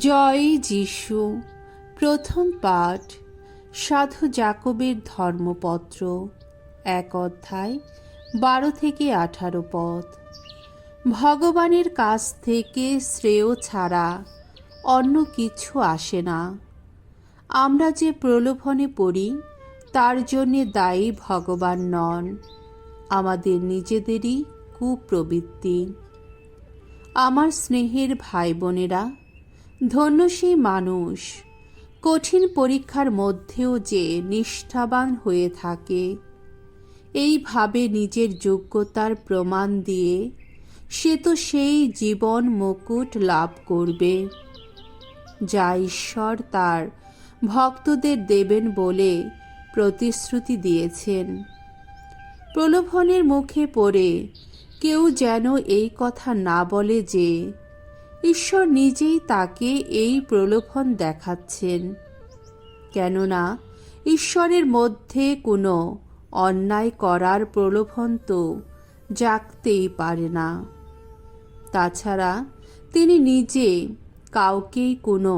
জয় যিশু। প্রথম পাঠ সাধু জাকবের ধর্মপত্র, 1 অধ্যায় 12 থেকে 18 পদ। ভগবানের কাছ থেকে শ্রেয় ছাড়া অন্য কিছু আসে না। আমরা যে প্রলোভনে পড়ি তার জন্যে দায়ী ভগবান নন, আমাদের নিজেদেরই কুপ্রবৃত্তি। আমার স্নেহের ভাই বোনেরা, ধন্য সেই মানুষ কঠিন পরীক্ষার মধ্যেও যে নিষ্ঠাবান হয়ে থাকে। এইভাবে নিজের যোগ্যতার প্রমাণ দিয়ে সে তো সেই জীবন মুকুট লাভ করবে যা ঈশ্বর তার ভক্তদের দেবেন বলে প্রতিশ্রুতি দিয়েছেন। প্রলোভনের মুখে পড়ে কেউ যেন এই কথা না বলে যে ঈশ্বর নিজেই তাকে এই প্রলোভন দেখাচ্ছেন, কেননা ঈশ্বরের মধ্যে কোনো অন্যায় করার প্রলোভন তো জাগতেই পারে না। তাছাড়া তিনি নিজে কাউকেই কোনো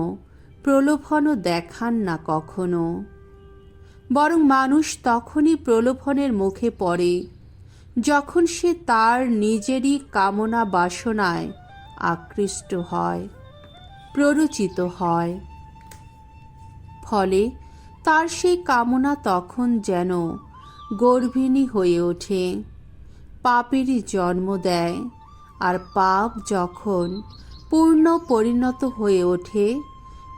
প্রলোভনও দেখান না কখনো, বরং মানুষ তখনই প্রলোভনের মুখে পড়ে যখন সে তার নিজেরই কামনা বাসনায় আকৃষ্ট হয়, প্ররোচিত হয়। ফলে তার সেই কামনা তখন যেন গর্ভিণী হয়ে ওঠে, পাপেরই জন্ম দেয়। আর পাপ যখন পূর্ণ পরিণত হয়ে ওঠে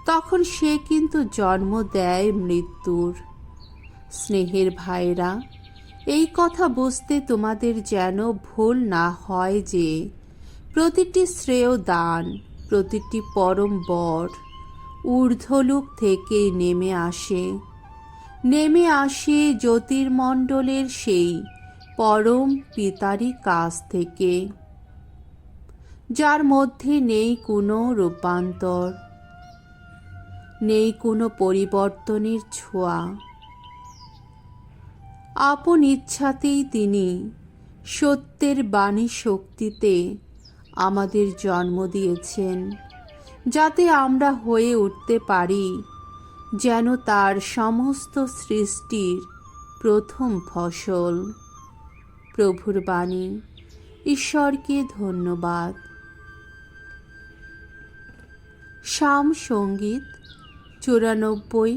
তখন সে কিন্তু জন্ম দেয় মৃত্যুর। স্নেহের ভাইরা, এই কথা বুঝতে তোমাদের যেন ভুল না হয় যে প্রতিটি শ্রেয় দান, প্রতিটি পরম বর ঊর্ধ্বলোক থেকে নেমে আসে জ্যোতির্মণ্ডলের সেই পরম পিতারই কাছ থেকে, যার মধ্যে নেই কোনো রূপান্তর, নেই কোনো পরিবর্তনের ছোঁয়া। আপন ইচ্ছাতেই তিনি সত্যের বাণী শক্তিতে আমাদের জন্ম দিয়েছেন, যাতে আমরা হয়ে উঠতে পারি যেন তার সমস্ত সৃষ্টির প্রথম ফসল। প্রভুর বাণী। ঈশ্বরকে ধন্যবাদ। শাম সঙ্গীত 94,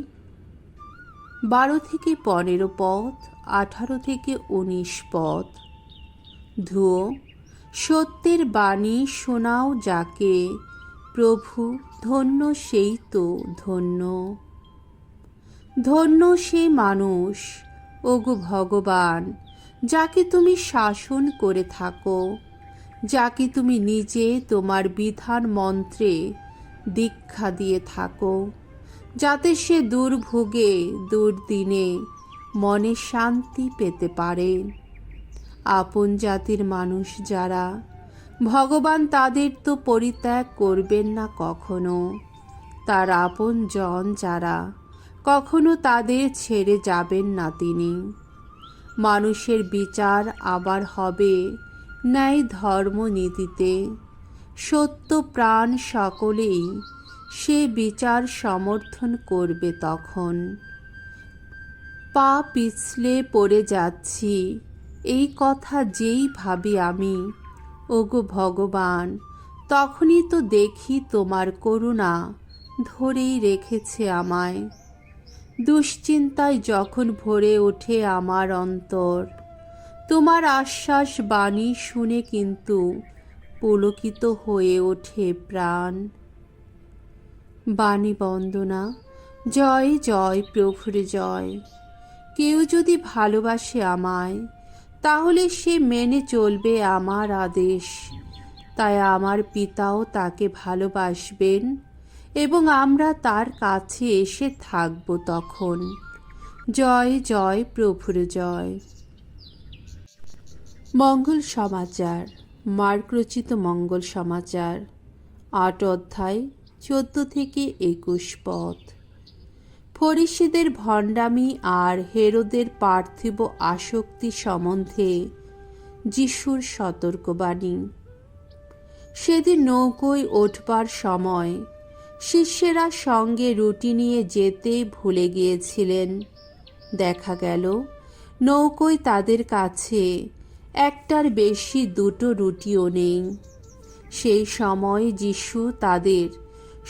12 থেকে 15 পদ, 18 থেকে 19 পদ। ধুয়ো। সত্যের বাণী শোনাও যাকে, প্রভু ধন্য সেই তো ধন্য। ধন্য সে মানুষ, ওগো ভগবান, যাকে তুমি শাসন করে থাকো, যাকে তুমি নিজে তোমার বিধান মন্ত্রে দীক্ষা দিয়ে থাকো, যাতে সে দুর্ভোগে দুর্দিনে মনে শান্তি পেতে পারে। আপন জাতির মানুষ যারা, ভগবান তাদের তো পরিত্যাগ করবেন না কখনো। তার আপন জন যারা, কখনো তাদের ছেড়ে যাবেন না তিনি। মানুষের বিচার আবার হবে ন্যায় ধর্ম নীতিতে। সত্য প্রাণ সকলেই সে বিচার সমর্থন করবে তখন। পা পিছলে পড়ে যাচ্ছি এই কথা যেই ভাবি আমি, ওগো ভগবান, তখনই তো দেখি তোমার করুণা ধরেই রেখেছে আমায়। দুশ্চিন্তায় যখন ভরে ওঠে আমার অন্তর, তোমার আশ্বাস বাণী শুনে কিন্তু পুলকিত হয়ে ওঠে প্রাণ। বাণী বন্দনা। জয় জয় প্রভুর জয়। কেউ যদি ভালোবাসে আমায়, তাহলে সে মেনে চলবে আমার আদেশ। তাই আমার পিতাও তাকে ভালোবাসবেন এবং আমরা তার কাছে এসে থাকব তখন। জয় জয় প্রভুর জয়। মঙ্গল সমাচার। মার্ক রচিত মঙ্গল সমাচার, 8 অধ্যায় 14 থেকে 21 পদ। ফরিসীদের ভণ্ডামি আর হেরোদের পার্থিব আসক্তি সম্বন্ধে যিশুর সতর্কবাণী। সেদিন নৌকোয় ওঠবার সময় শিষ্যেরা সঙ্গে রুটি নিয়ে যেতে ভুলে গিয়েছিলেন। দেখা গেল নৌকোয় তাদের কাছে একটার বেশি দুটো রুটিও নেই। সেই সময় যিশু তাদের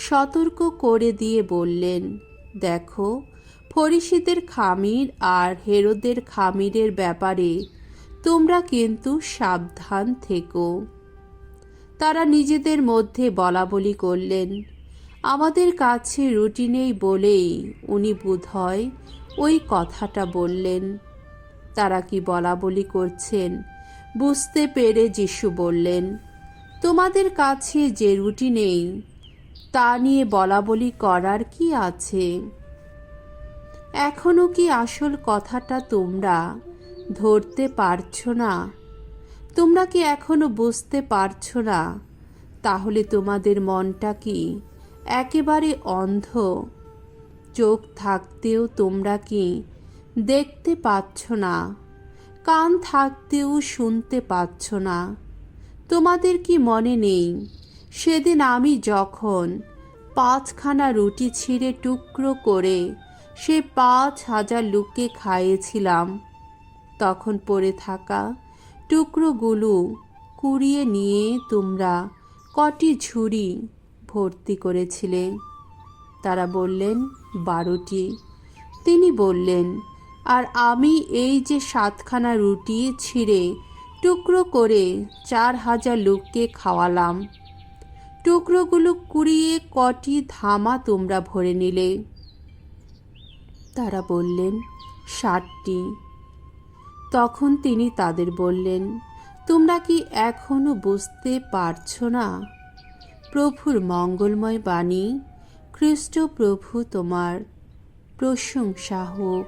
সতর্ক করে দিয়ে বললেন, দেখো, ফরিসীদের খামির আর হেরোদের খামিরের ব্যাপারে তোমরা কিন্তু সাবধান থেকো। তারা নিজেদের মধ্যে বলাবলি করলেন, আমাদের কাছে রুটি নেই বলেই উনি বোধহয় ওই কথাটা বললেন। তারা কি বলাবলি করছেন বুঝতে পেরে যিশু বললেন, তোমাদের কাছে যে রুটি নেই তা নিয়ে বলাবলি করার কি আছে? এখনো কি আসল কথাটা তোমরা ধরতে পারছো না? তোমরা কি এখনো বুঝতে পারছো না? তাহলে তোমাদের মনটা কি একেবারে অন্ধ? চোখ থাকতেও তোমরা কি দেখতে পাচ্ছ না? কান থাকতেও শুনতে পাচ্ছ না? তোমাদের কি মনে নেই সেদিন আমি যখন 5খানা রুটি ছিঁড়ে টুকরো করে সে 5,000 লোককে খাইয়েছিলাম, তখন পড়ে থাকা টুকরোগুলো কুড়িয়ে নিয়ে তোমরা কটি ঝুড়ি ভর্তি করেছিলে? তারা বললেন, 12টি। তিনি বললেন, আর আমি এই যে 7খানা রুটি ছিঁড়ে টুকরো করে 4,000 লোককে খাওয়ালাম, টুকরোগুলো কুড়িয়ে কটি ধামা তোমরা ভরে নিলে? তারা বললেন, 60টি। তখন তিনি তাদের বললেন, তোমরা কি এখনো বুঝতে পারছো না? প্রভুর মঙ্গলময় বাণী। খ্রিস্ট প্রভু তোমার প্রশংসা হোক।